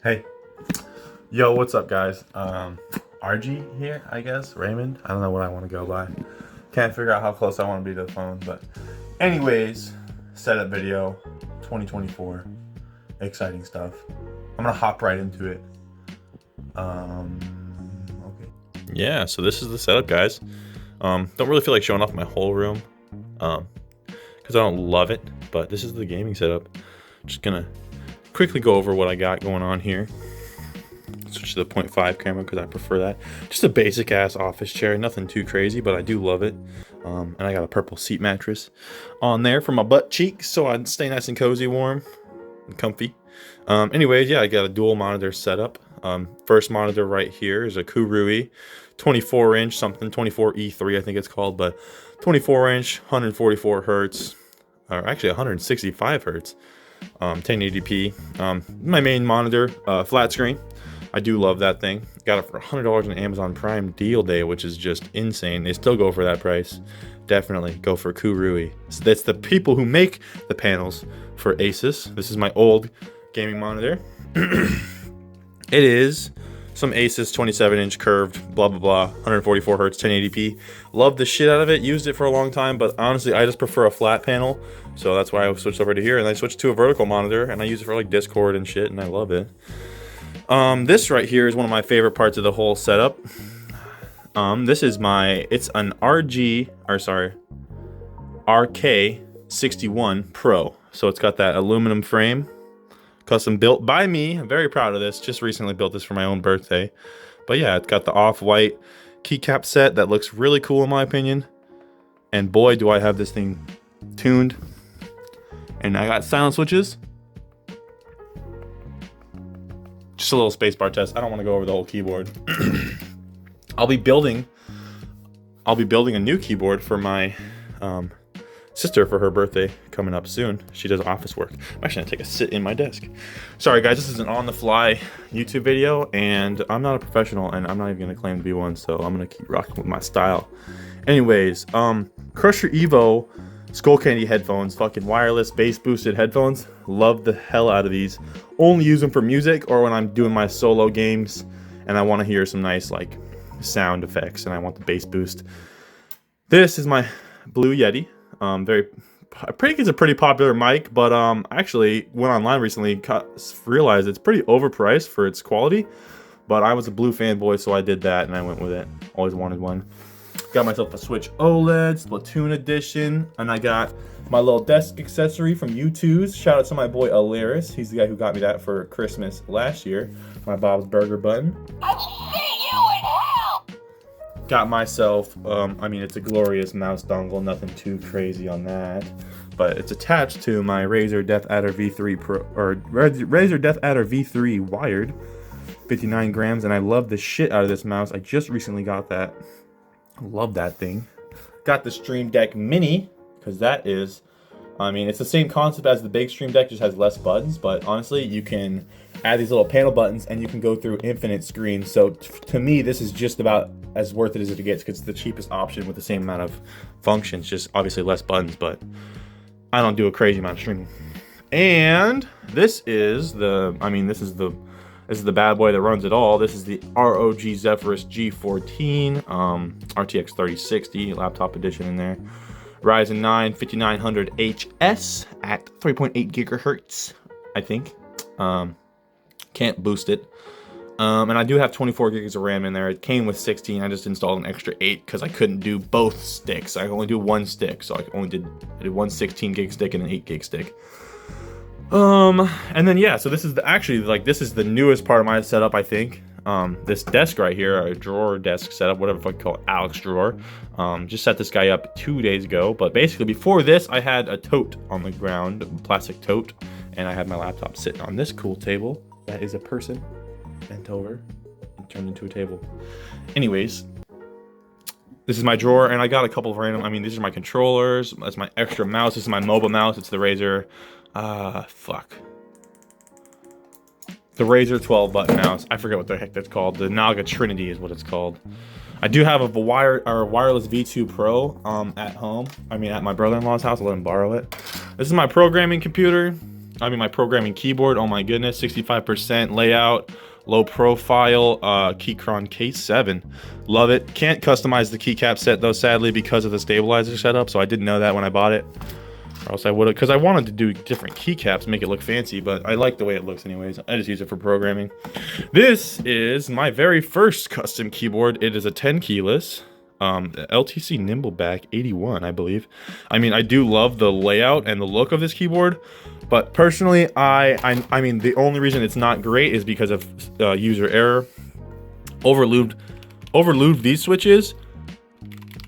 Hey, yo, what's up, guys? RG here, I guess. Raymond. I don't know what I want to go by. Can't figure out how close I want to be to the phone, but anyways, setup video, 2024, exciting stuff. I'm gonna hop right into it. Okay. Yeah, so this is the setup, guys. Don't really feel like showing off my whole room, because I don't love it, but this is the gaming setup. Just gonna quickly go over what I got going on here. Switch to the 0.5 camera because I prefer that. Just a basic ass office chair, nothing too crazy, but I do love it. And I got a purple seat mattress on there for my butt cheeks, so I stay nice and cozy, warm, and comfy. Anyways, yeah, I got a dual monitor setup. First monitor right here is a Kurui 24-inch something, 24E3 I think it's called, but 24-inch, 144 hertz, or actually 165 hertz, 1080p. My main monitor, flat screen. I do love that thing. Got it for $100 on Amazon Prime deal day, which is just insane. They still go for that price. Definitely go for Kurui. So that's the people who make the panels for Asus. This is my old gaming monitor. It is some Asus 27-inch curved, blah, blah, blah, 144 hertz, 1080p. Love the shit out of it. Used it for a long time, but honestly, I just prefer a flat panel. So that's why I switched over to here, and I switched to a vertical monitor, and I use it for like Discord and shit, and I love it. This right here is one of my favorite parts of the whole setup. This is it's an RK61 Pro. So it's got that aluminum frame, custom built by me. I'm very proud of this. Just recently built this for my own birthday. But yeah, it's got the off-white keycap set that looks really cool in my opinion. And boy, do I have this thing tuned. And I got silent switches. Just a little spacebar test. I don't want to go over the whole keyboard. I'll be building a new keyboard for my sister for her birthday coming up soon. She does office work. I'm actually gonna take a sit in my desk. Sorry guys, this is an on-the-fly YouTube video, and I'm not a professional, and I'm not even gonna claim to be one, so I'm gonna keep rocking with my style. Anyways, Crusher Evo Skullcandy headphones, fucking wireless bass boosted headphones. Love the hell out of these. Only use them for music or when I'm doing my solo games and I want to hear some nice like sound effects and I want the bass boost. This is my blue Yeti. I think it's a pretty popular mic, but actually went online recently, realized it's pretty overpriced for its quality. But I was a blue fanboy, so I did that and I went with it. Always wanted one. Got myself a Switch OLED, Splatoon edition, and I got my little desk accessory from U2's. Shout out to my boy Alaris. He's the guy who got me that for Christmas last year. My Bob's Burger button. I'll see you in hell! Got myself, it's a glorious mouse dongle, nothing too crazy on that. But it's attached to my Razer Deathadder V3 Pro, or Razer Deathadder V3 wired, 59 grams, and I love the shit out of this mouse. I just recently got that. Love that thing. Got the Stream Deck Mini, because that is, it's the same concept as the big Stream Deck, just has less buttons, but honestly, you can add these little panel buttons and you can go through infinite screens. So to me, this is just about as worth it as it gets, because it's the cheapest option with the same amount of functions, just obviously less buttons, but I don't do a crazy amount of streaming. And this is the bad boy that runs it all. This is the ROG Zephyrus G14 RTX 3060 laptop edition in there. Ryzen 9 5900HS at 3.8 gigahertz, I think. Can't boost it. And I do have 24 gigs of RAM in there. It came with 16. I just installed an extra 8 because I couldn't do both sticks. I only do one stick, so I did one 16 gig stick and an 8 gig stick. And then yeah, so this is this is the newest part of my setup, I think. This desk right here, a drawer desk setup, whatever the fuck you call it, Alex drawer. Just set this guy up 2 days ago, but basically before this, I had a tote on the ground, a plastic tote, and I had my laptop sitting on this cool table. That is a person bent over and turned into a table. Anyways, this is my drawer, and I got a couple of random, these are my controllers, that's my extra mouse, this is my mobile mouse, it's the Razer, the Razer 12 button mouse. I forget what the heck that's called. The Naga Trinity is what it's called. I do have a wireless V2 Pro at home. At my brother-in-law's house. I let him borrow it. This is my programming computer. my programming keyboard. Oh my goodness, 65% layout, low profile, Keychron K7. Love it. Can't customize the keycap set though, sadly, because of the stabilizer setup. So I didn't know that when I bought it, or else I would have, because I wanted to do different keycaps, make it look fancy, but I like the way it looks anyways. I just use it for programming. This is my very first custom keyboard. It is a 10 keyless. LTC Nimbleback 81, I believe. I mean, I do love the layout and the look of this keyboard, but personally, I mean, the only reason it's not great is because of user error. Overlubed these switches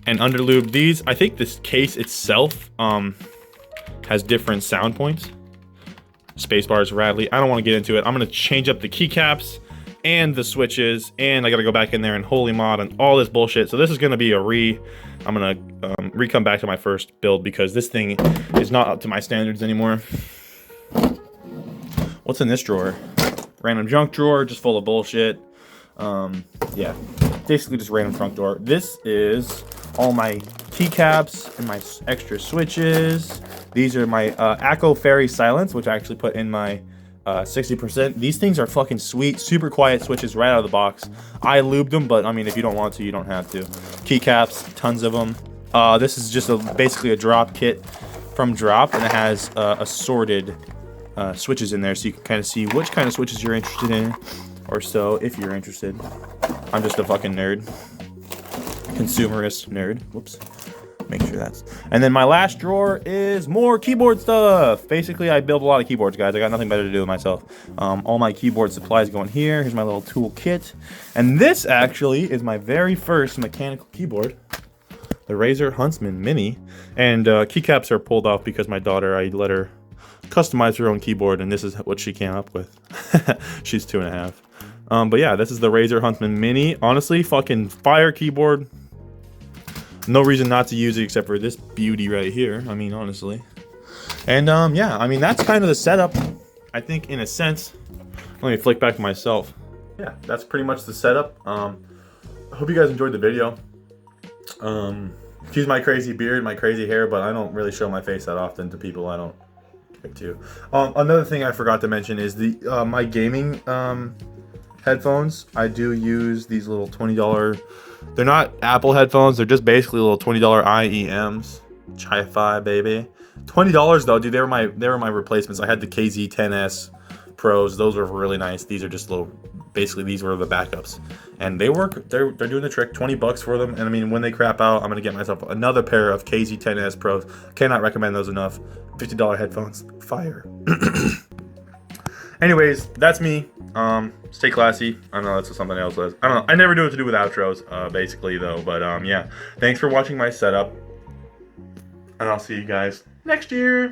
and underlubed these. I think this case itself has different sound points. Spacebar's rattly. I don't want to get into it. I'm gonna change up the keycaps and the switches, and I gotta go back in there and holy mod and all this bullshit. So this is gonna be a I'm gonna come back to my first build because this thing is not up to my standards anymore. What's in this drawer? Random junk drawer, just full of bullshit. Yeah, basically just random trunk drawer. This is all my keycaps and my extra switches. These are my Acco Fairy Silence, which I actually put in my 60%. These things are fucking sweet, super quiet switches right out of the box. I lubed them, but I mean, if you don't want to, you don't have to. Keycaps, tons of them. This is just basically a drop kit from Drop, and it has assorted switches in there, so you can kind of see which kind of switches you're interested in, or so, if you're interested. I'm just a fucking nerd. Consumerist nerd. Whoops. Make sure that's. And then my last drawer is more keyboard stuff. Basically, I build a lot of keyboards, guys. I got nothing better to do with myself. All my keyboard supplies go in here. Here's my little tool kit. And this actually is my very first mechanical keyboard, the Razer Huntsman Mini. And keycaps are pulled off because my daughter, I let her customize her own keyboard, and this is what she came up with. She's 2.5. But yeah, this is the Razer Huntsman Mini. Honestly, fucking fire keyboard. No reason not to use it except for this beauty right here. I mean, honestly. And yeah, I mean, that's kind of the setup, I think, in a sense. Let me flick back to myself. Yeah, that's pretty much the setup. I hope you guys enjoyed the video. Excuse my crazy beard, my crazy hair, but I don't really show my face that often to people I don't get to. Another thing I forgot to mention is the my gaming headphones. I do use these little $20. They're not Apple headphones. They're just basically little $20 IEMs. Chi-Fi, baby. $20 though, dude. They were my replacements. I had the KZ10S Pros. Those were really nice. These are just little. Basically, these were the backups, and they work. They're doing the trick. $20 for them. And I mean, when they crap out, I'm gonna get myself another pair of KZ10S Pros. Cannot recommend those enough. $50 headphones. Fire. Anyways, that's me. Stay classy. I know that's what something else says. I don't know. I never do what to do with outros, basically, though. But, yeah. Thanks for watching my setup. And I'll see you guys next year.